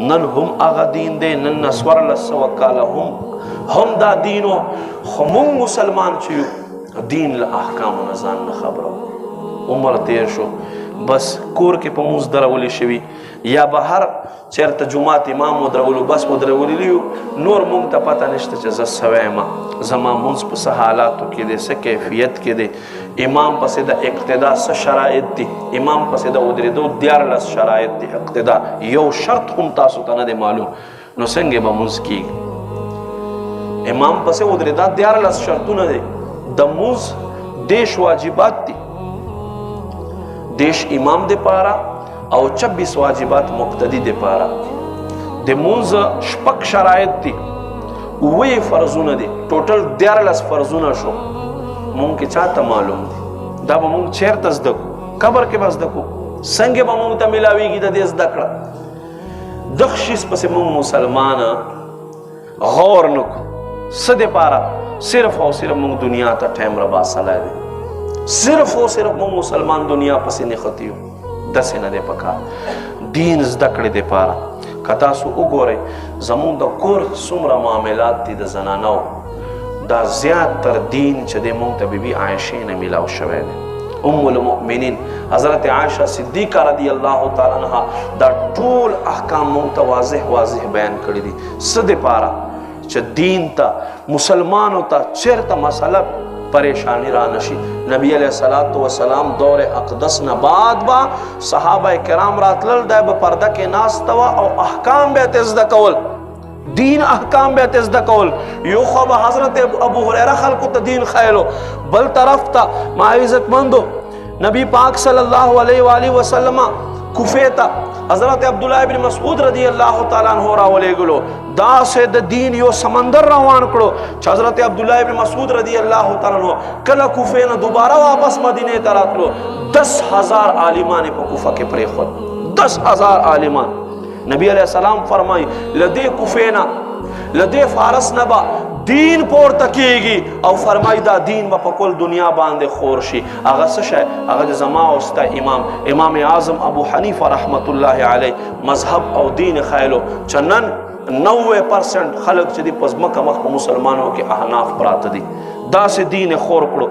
نن هم هغه دین دی، نن نسور لسو کاله هم دا دینو، خو مونږ مسلمان چې یو دین له احکامو نه ځان نه خبرو. عمر تیر شو، بس کور کې په مونځ درولې شوي، یا بهر چېرته جومات امام ودرولو، بس ودرولي یو، نور مونږ ته پته نشته چې زه څه وایم، زما مونځ په څه حالاتو کې دی، څه کیفیت کې دی، امام پسې د اقتدا څه شرایط دي، امام پسې د ودرېدو 14 شرایط دي. اقتدا یو شرط هم تاسو ته نه دی معلوم، نو څنګه به مونځ کېږي؟ امام پسې ودرېدا 14 شرطونه دي. د مونځ 10 واجبات دي، 10 امام دی پاره او 26 واجبات مقتدی دی پاره. د مونځ 6 شرایط دي، 9 فرضونه دي، ټوټل 14 فرضونه شو. مونږ کې چاته معلوم دي؟ دا به مونږ چیرته زده کو؟ قبر کې به زده کو؟ څنګه به مونږ ته میلاویږي د دې زده کړه؟ دغه شیز پسې مونږ مسلمان غور نه کو. څه دپاره؟ صرف او صرف مونږ دنیا ته ټایم رباسلی دی، صرف او صرف مونږ مسلمان دنیا پسې نښتي یو. داسې نه دی پکار. دین زده کړې دپاره که تاسو وګورئ زمونږ د کور څومره معاملات دي د زنانو، دا زیات تر دین چې دی مونږ ته بیبي عایشې نه میلاو شوی دی. ام المؤمنین حضرت عائشہ صدیقہ رضی اللہ تعالی عنہ دا ټول احکام مونږ ته واضح واضح بیان کړي دي. څه دپاره؟ چې دین ته مسلمانو ته چیرته مسله پریشانی را نشي. نبی علیہ الصلوۃ والسلام دور اقدس نه بعد با صحابه کرام راتلل، دا به پرده کې ناست و او احکام به زده کول، دین احکام به زده کول. یو خو به حضرت ابو هریره خلکو ته دین خایلو، بل طرف ته ما عزت مندو نبی پاک صلی الله علیه و آله وسلم کوفه ته حضرت عبداللہ ابن مسعود رضی اللہ تعالیٰ عنہ راولېږلو. دا سے د دین یو سمندر روان کړو چې حضرت عبداللہ ابن مسعود رضی اللہ تعالیٰ عنہ کله کوفه نه دوباره واپس مدینې ته راتلو، 10,000 عالمان په کوفه کې پرېښود. 10,000 عالمان. نبی علیہ السلام فرمای لدې کوفه نه لدې فارس نه به دین پورته کېږي، او فرمای دا دین به په کل دنیا باندې خور شي. هغه څه شی؟ هغه د زما او ستا امام اعظم ابو حنیفه رحمت الله علیه مذهب او دین خایلو چې نن 90% خلک چې دي په ځمکه مخ په مسلمانو کې احناف پراته دي. داسې دین خور کړو.